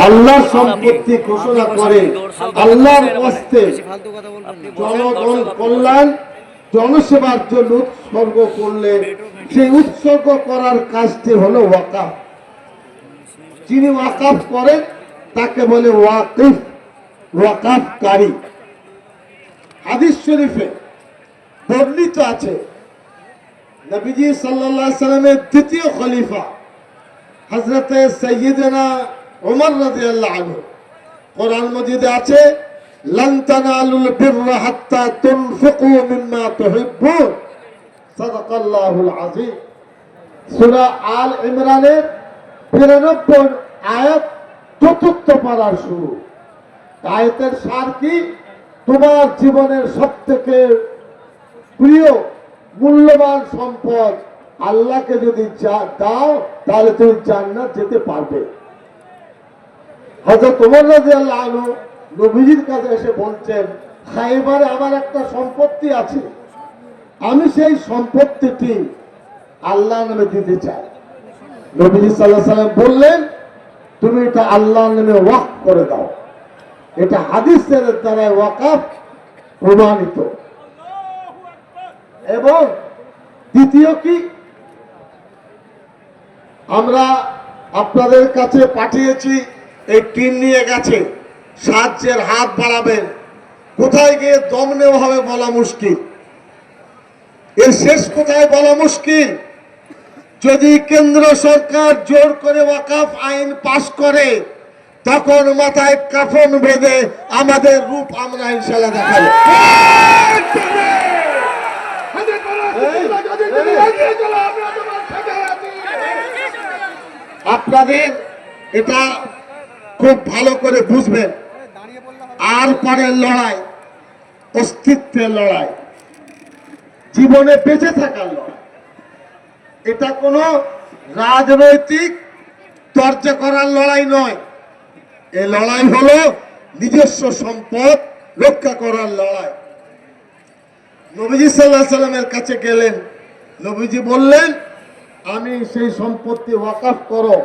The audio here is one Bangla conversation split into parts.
আল্লাহর সম্পত্তি ঘোষণা করে আল্লাহর ওয়াস্তে জনগণ কল্যাণ জনসেবার জন্য উৎসর্গ করলে সেই উৎসর্গ করার কাজটি হলো ওয়াকাফ। যিনি ওয়াকাফ করেন তাকে বলে ওয়াকিফ, ওয়াকাফকারী। হাদিস শরীফে বর্ণিত আছে নবীজি সাল্লাল্লাহু আলাইহি সাল্লামের দ্বিতীয় খলিফা হযরত সাইয়্যিদনা ওমর রাদিয়াল্লাহু আনহু কোরআন মাজিদে আছে লান তানালুল বিররা হাত্তা তুনফিকু মিম্মা তুহিব্বুন সাদাকাল্লাহুল আযীম। সূরা আল ইমরানের ৯২ আয়াত চতুর্থ পারার শুরু। আয়াতের সার কি? তোমার জীবনের সবথেকে প্রিয় মূল্যবান সম্পদ আল্লাহকে যদি দাও তাহলে তুমি জান্নাত যেতে পারবে। হযরত ওমর রাদিয়াল্লাহু আনহু নবীজির কাছে এসে বলছেন, খায়বারে আমার একটা সম্পত্তি আছে, আমি সেই সম্পত্তিটি আল্লাহর নামে দিতে চাই। নবীজি সাল্লাল্লাহু আলাইহি সাল্লাম বললেন, তুমি এটা আল্লাহর নামে ওয়াকফ করে দাও। এটা হাদিসের দ্বারা ওয়াকফ প্রমাণিত। এবং দ্বিতীয় কি, আমরা আপনাদের কাছে পাঠিয়েছি, এই টিন নিয়ে গেছে, সাহায্যের হাত বাড়াবেন। কোথায় গিয়ে দম নেওয়া হবে বলা মুশকিল, এর শেষ কোথায় বলা মুশকিল। যদি কেন্দ্র সরকার জোর করে ওয়াকফ আইন পাশ করে তখন মাথায় কাফন বেঁধে আমাদের রূপ আমরা ইনশাআল্লাহ দেখাবো। আপনাদের এটা খুব ভালো করে বুঝবেন। আর পরের লড়াই অস্তিত্বের লড়াই, জীবনে বেঁচে থাকার লড়াই। এটা কোনো রাজনৈতিক চর্চা করার লড়াই নয়। এই লড়াই হলো নিজস্ব সম্পদ রক্ষা করার লড়াই। নবীজি সাল্লাল্লাহু আলাইহি সাল্লামের কাছে গেলেন, নবীজি বললেন, আমি সেই সম্পত্তি ওয়াকফ করো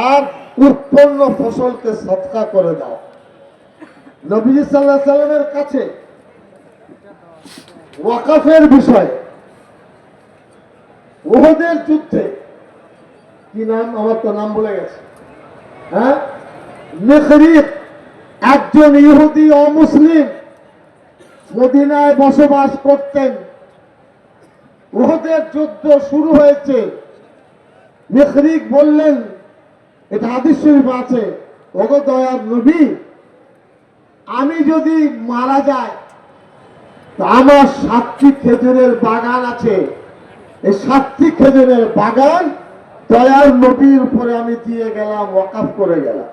আর উৎপন্ন ফসলকে সদকা করে দাও। নবীজি সাল্লাল্লাহু আলাইহি সাল্লামের কাছে ওয়াকফের বিষয়ে উহুদের যুদ্ধে, কি নাম, আমার তো নাম বলে গেছে, হ্যাঁ, মিখরিক একজন ইহুদি অমুসলিম মদিনায় বসবাস করতেন। উহুদের যুদ্ধ শুরু হয়েছে। মিখরিক বললেন, এটা হাদিস শরীফ আছে, ওগো দয়ার নবী, আমি যদি মারা যাই তো আমার 7টি খেজুরের বাগান আছে, এই 7টি খেজুরের বাগান দয়ার নবীর উপরে আমি দিয়ে গেলাম, ওয়াকফ করে গেলাম।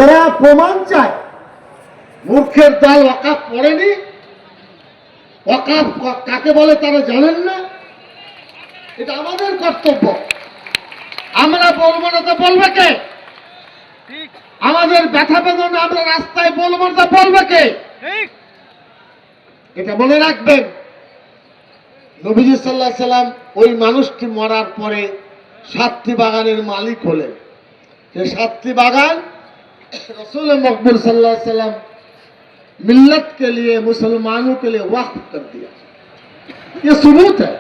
এরা প্রমাণ চায়, মূর্খের দল ওয়াকফ পড়েনি। ওয়াকফ কাকে বলে তারা জানেন না। এটা আমাদের কর্তব্য, আমরা বলবো না তো বলবে কে? আমাদের ব্যথা বেদনা আমরা রাস্তায় বলবো না তো বলবে কে? এটা মনে রাখবেন। নবীজি সাল্লাল্লাহু আলাইহি সাল্লাম ওই মানুষটি মরার পরে 7টি বাগানের মালিক হলেন। ये 7टी बागान रसूल मकबूल सल्लल्लाहु अलैहि वसल्लम मिल्लत के लिए, मुसलमानों के लिए वक्फ कर दिया। ये सबूत है।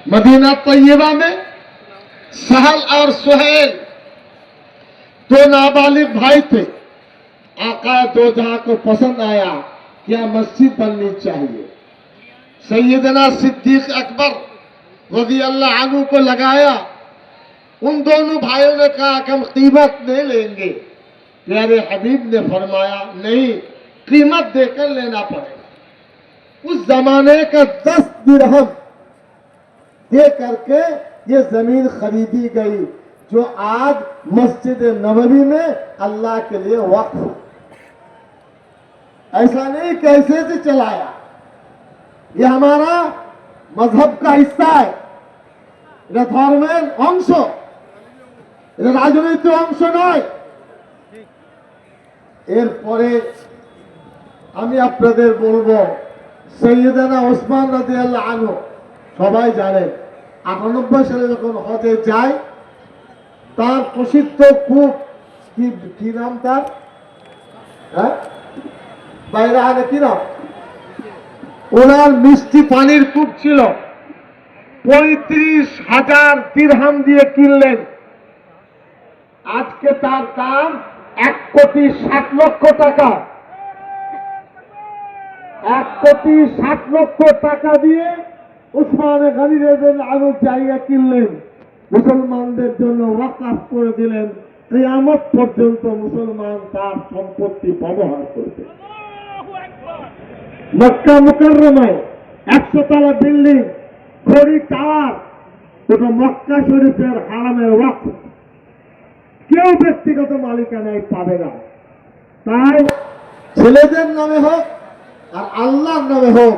मदीना तैयबा में सहल और सुहेल 2 नाबालिग भाई थे। आका दो जहां को पसंद आया क्या मस्जिद बननी चाहिए। सैयदना सिद्दीक अकबर रज़ी अल्लाह अन्हु को लगाया। उन दोनों भाइयों ने कहा कि हम कीमत नहीं लेंगे। प्यारे हबीब ने फरमाया, नहीं, कीमत देकर लेना पड़ेगा। उस जमाने का 10 दिरहम दे करके ये जमीन खरीदी गई, जो आज मस्जिद नबवी में अल्लाह के लिए वक्फ है। ऐसा नहीं कैसे से चलाया, ये हमारा मजहब का हिस्सा है, এটা ধর্মের অংশ, এটা রাজনৈতিক অংশ নয়। এরপরে আমি আপনাদের বলবো, সৈয়দনা ওসমান রাদিয়াল্লাহু আনহু সবাই জানেন 98 সালে যখন হজে যায়, তার প্রসিদ্ধ কূপ, কি কি নাম তার, হ্যাঁ বাইরে আগে কি নাম, ওনার মিষ্টি পানির কূপ ছিল, 35,000 দিরহাম দিয়ে কিনলেন। আজকে তার দাম 1,60,00,000 টাকা। 1,60,00,000 টাকা দিয়ে উসমান গনি রাদিয়াল্লাহু জায়গা কিনলেন, মুসলমানদের জন্য ওয়াকফ করে দিলেন। কিয়ামত পর্যন্ত মুসলমান তার সম্পত্তি ব্যবহার করবে। মক্কা মুকাররমায় 100 তলা বিল্ডিং, ঘড়ি টাওয়ার, ওটা মক্কা শরীফের হারামের ওয়াকফ, কেউ ব্যক্তিগত মালিকানায় পাবে না। তাই ছেলেদের নামে হোক আর আল্লাহর নামে হোক,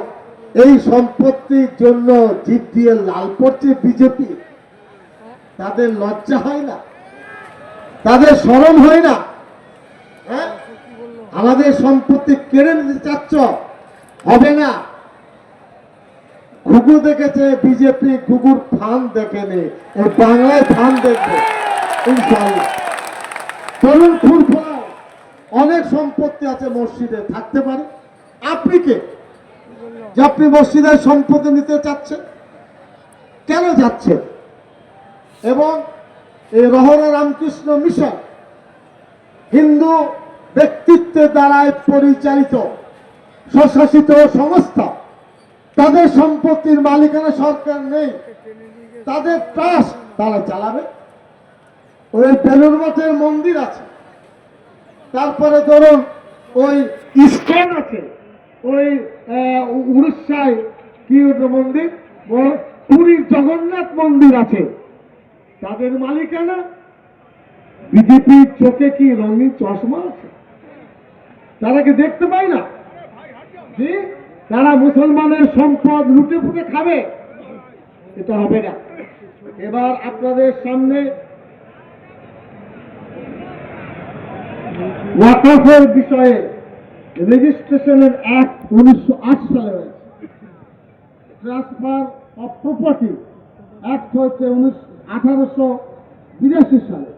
এই সম্পত্তির জন্য জিভ দিয়ে লাল পড়ছে বিজেপি। তাদের লজ্জা হয় না? তাদের শরম হয় না? হ্যাঁ, আমাদের সম্পত্তি কেড়ে নিতে চাচ্ছ, হবে না। ঘুঘু দেখেছে বিজেপি, ঘুঘুর ফান দেখেনি, এই বাংলায় ফান দেখবে ইনশাআল্লাহ। তরুণ ফুরফুরায় অনেক সম্পত্তি আছে মসজিদে, থাকতে পারে। আপনি কে যে আপনি মসজিদের সম্পত্তি নিতে চাচ্ছেন? কেন যাচ্ছেন? এবং এই রহরা রামকৃষ্ণ মিশন হিন্দু ব্যক্তিত্বের দ্বারাই পরিচালিত স্বশাসিত সংস্থা, তাদের সম্পত্তির মালিকানা সরকার নেই, তাদের ট্রাস্ট তারা চালাবে। ওই বেলুর মঠের মন্দির আছে, তারপরে ধরুন ওই ইস্কন আছে, ওই উড়িষ্যায় কি ওটা মন্দির, পুরীর জগন্নাথ মন্দির আছে, তাদের মালিকানা। বিজেপির চোখে কি রঙিন চশমা আছে? তারা কি দেখতে পায় না যে তারা মুসলমানের সম্পদ লুটে ফুটে খাবে? এটা হবে না। এবার আপনাদের সামনে ওয়াকফের বিষয়ে রেজিস্ট্রেশনের অ্যাক্ট 1908 সালে হয়েছে, ট্রান্সফার অফ প্রপার্টি অ্যাক্ট হয়েছে 1882 সালে,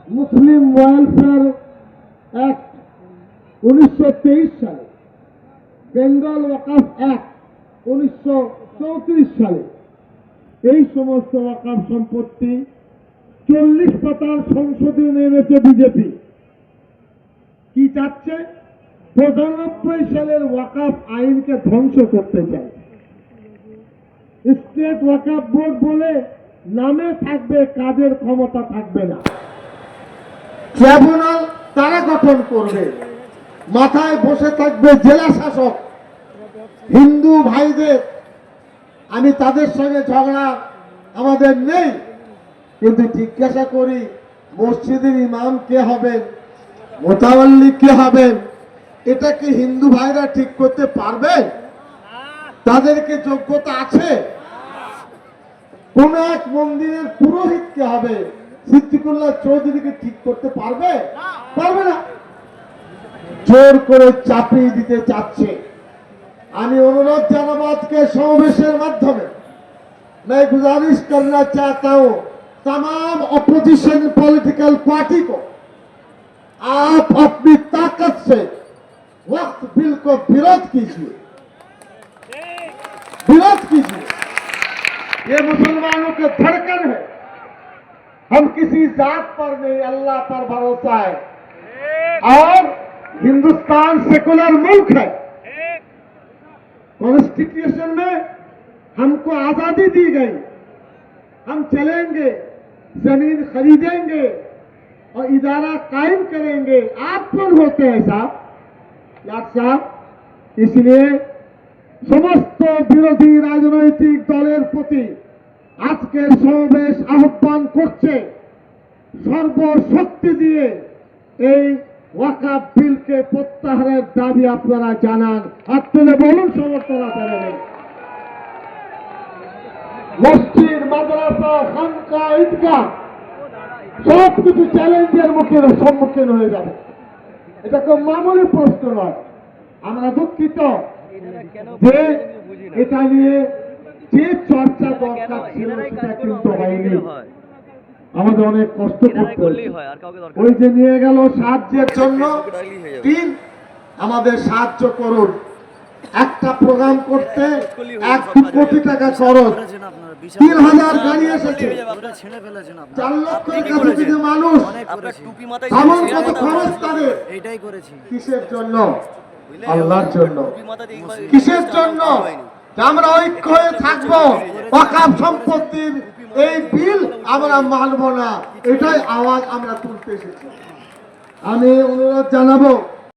মুসলিম ওয়েলফেয়ার অ্যাক্ট 1923 সালে, বেঙ্গল ওয়াকফ অ্যাক্ট 1934 সালে। এই সমস্ত ওয়াকফ সম্পত্তি 40 পাতার সংশোধনী এনেছে বিজেপি। কি চাচ্ছে? 95 সালের ওয়াকফ আইনকে ধ্বংস করতে চায়। স্টেট ওয়াকফ বোর্ড বলে নামে থাকবে, কাজের ক্ষমতা থাকবে না। ট্রাইব্যুনাল তারা গঠন করবে, মাথায় বসে থাকবে জেলা শাসক। হিন্দু ভাইদের, আমি তাদের সঙ্গে ঝগড়া আমাদের নেই, কিন্তু জিজ্ঞাসা করি মসজিদের ইমাম কে হবেন, মোতাওয়াল্লি কে হবেন, এটা কি হিন্দু ভাইরা ঠিক করতে পারবে? তাদেরকে যোগ্যতা আছে? কোন এক মন্দিরের পুরোহিত কে হবে, সিদ্দিকুল্লাহ চৌধুরীকে ঠিক করতে পারবে? পারবে না। জোর করে চাপিয়ে দিতে চাচ্ছে। আমি অনুরোধ জানাবো আজকে সমাবেশের মাধ্যমে, मैं गुजारिश करना चाहता हूं तमाम अपोजिशन पॉलिटिकल पार्टी को, आप अपनी ताकत से वक्त बिल को विरोध कीजिए, विरोध कीजिए। ये मुसलमानों के धड़कन है। हम किसी जात पर नहीं, अल्लाह पर भरोसा है। और हिंदुस्तान सेकुलर मुल्क है। कॉन्स्टिट्यूशन में हमको आजादी दी गई, हम चलेंगे, जमीन खरीदेंगे और इदारा कायम करेंगे। आप कौन होते हैं साहब, यार साहब? इसलिए समस्त বিরোধী রাজনৈতিক দলের প্রতি আজকের সমাবেশ আহ্বান করছে, সর্বশক্তি দিয়ে এই ওয়াকফ বিলকে প্রত্যাহারের দাবি আপনারা জানান। হাত তুলে বলুন সমর্থন জানাবেন। মসজিদ, মাদ্রাসা, খানকা, ঈদগাহ সবকিছু চ্যালেঞ্জের সম্মুখীন হয়ে যাবে। এটা কোনো মামুলি প্রশ্ন নয়। আমরা দুঃখিত যে এটা নিয়ে যে চর্চা দরকার ছিল সেটা কিন্তু হয়নি। আমাদের অনেক কষ্ট করতে হয়েছে। ওই যে নিয়ে গেল সাহায্যের জন্য তিন, আমাদের সাহায্য করুন। একটা প্রোগ্রাম করতে 1-2 কোটি টাকা খরচ, 3000 গাড়ি এসেছে, 4 লক্ষের কাছাকাছি মানুষ, এমন কত খরচ তাদের। এইটাই করেছি। কিসের জন্য? আল্লাহর জন্য। কিসের জন্য? যে আমরা ঐক্য হয়ে থাকবো, ওয়াকফ সম্পত্তির এই বিল আমরা মানব না, এটাই আওয়াজ আমরা তুলতে এসেছি। আমি অনুরোধ জানাবো